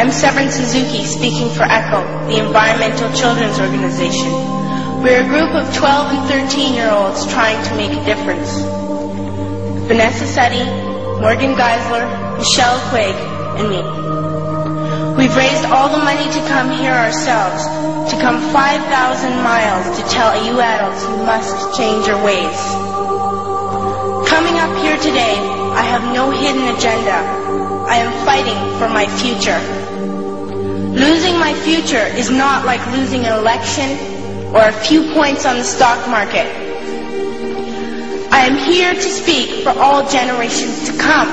I'm Severin Suzuki, speaking for ECHO, the Environmental Children's Organization. We're a group of 12 and 13-year-olds trying to make a difference. Vanessa Setti, Morgan Geisler, Michelle Quaig, and me. We've raised all the money to come here ourselves, to come 5,000 miles to tell you adults you must change your ways. Coming up here today, I have no hidden agenda. I am fighting for my future. Losing my future is not like losing an election or a few points on the stock market. I am here to speak for all generations to come.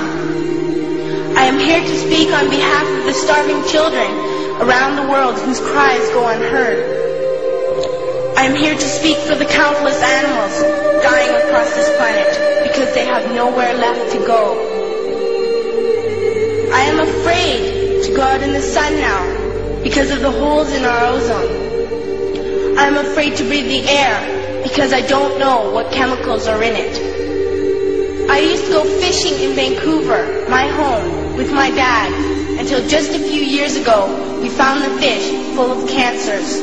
I am here to speak on behalf of the starving children around the world whose cries go unheard. I am here to speak for the countless animals dying across this planet because they have nowhere left to go. I am afraid to go out in the sun now because of the holes in our ozone. I am afraid to breathe the air because I don't know what chemicals are in it. I used to go fishing in Vancouver, my home, with my dad, until just a few years ago we found the fish full of cancers.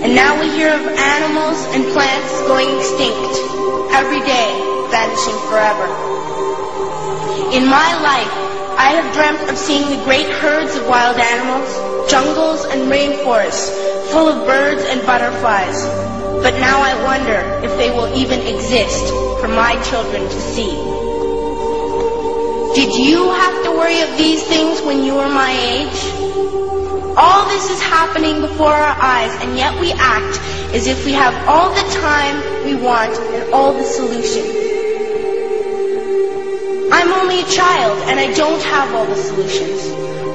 And now we hear of animals and plants going extinct, every day vanishing forever. In my life, I have dreamt of seeing the great herds of wild animals, jungles and rainforests, full of birds and butterflies. But now I wonder if they will even exist for my children to see. Did you have to worry of these things when you were my age? All this is happening before our eyes, and yet we act as if we have all the time we want and all the solutions. I'm only a child, and I don't have all the solutions.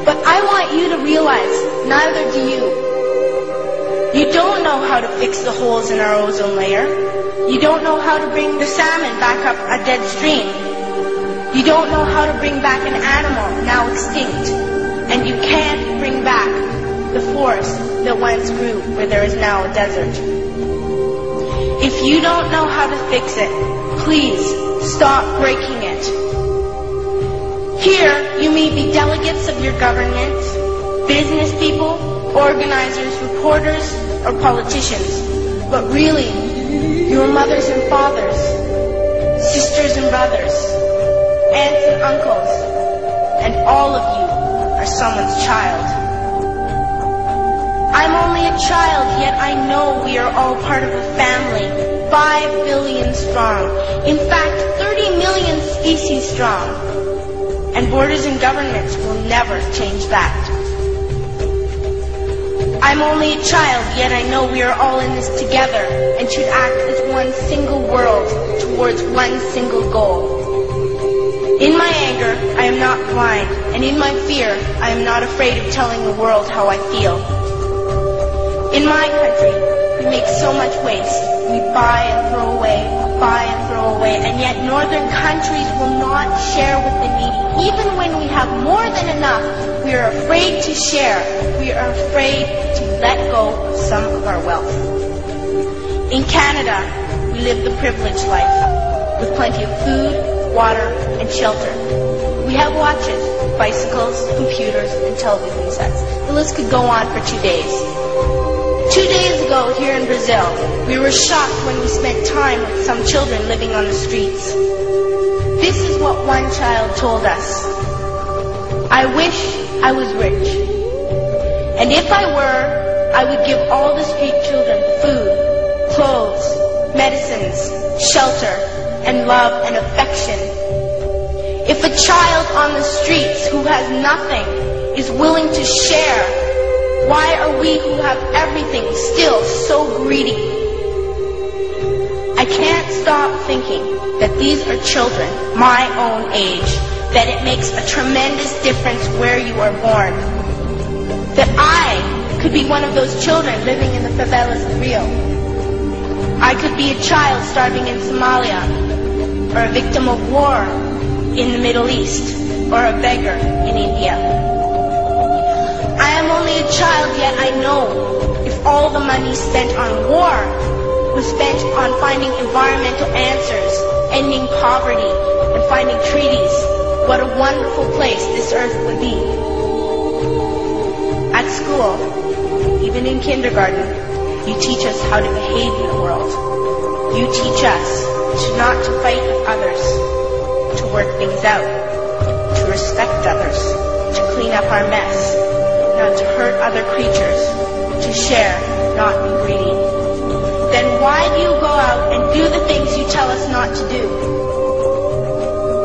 But I want you to realize, neither do you. You don't know how to fix the holes in our ozone layer. You don't know how to bring the salmon back up a dead stream. You don't know how to bring back an animal now extinct. And you can't bring back the forest that once grew where there is now a desert. If you don't know how to fix it, please stop breaking it. Here, you may be delegates of your governments, business people, organizers, reporters, or politicians. But really, your mothers and fathers, sisters and brothers, aunts and uncles, and all of you are someone's child. I'm only a child, yet I know we are all part of a family, 5 billion strong. In fact, 30 million species strong. And borders and governments will never change that. I'm only a child, yet I know we are all in this together and should act as one single world towards one single goal. In my anger, I am not blind, and in my fear, I am not afraid of telling the world how I feel. In my country, we make so much waste. We buy and throw away, and yet northern countries will not share with the needy. Even when we have more than enough, we are afraid to share. We are afraid to let go of some of our wealth. In Canada, we live the privileged life, with plenty of food, water, and shelter. We have watches, bicycles, computers, and television sets. The list could go on for 2 days. 2 days ago, here in Brazil, we were shocked when we spent time with some children living on the streets. This is what one child told us. I wish I was rich. And if I were, I would give all the street children food, clothes, medicines, shelter, and love and affection. If a child on the streets who has nothing is willing to share, why are we who have everything still so greedy? I can't stop thinking that these are children my own age, that it makes a tremendous difference where you are born. That I could be one of those children living in the favelas of Rio. I could be a child starving in Somalia, or a victim of war in the Middle East, or a beggar in India. I am only a child, yet I know if all the money spent on war was spent on finding environmental answers, ending poverty, and finding treaties, what a wonderful place this earth would be. school, even in kindergarten, you teach us how to behave in the world. You teach us not to fight with others, to work things out, to respect others, to clean up our mess, not to hurt other creatures, to share, not be greedy. Then why do you go out and do the things you tell us not to do?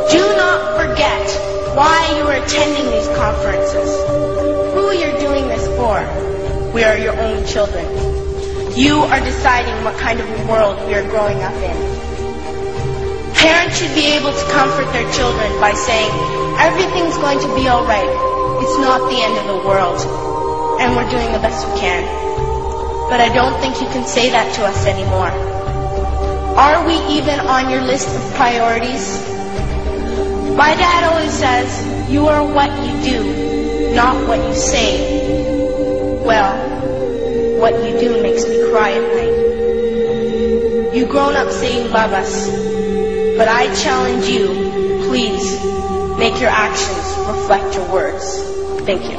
Do not forget why you are attending these conferences, who you're doing this for. We are your own children. You are deciding what kind of world we are growing up in. Parents should be able to comfort their children by saying, everything's going to be all right. It's not the end of the world, and we're doing the best we can. But I don't think you can say that to us anymore. Are we even on your list of priorities? My dad always says, you are what you do, not what you say. Well, what you do makes me cry at night. You grown-ups say you love us, but I challenge you, please, make your actions reflect your words. Thank you.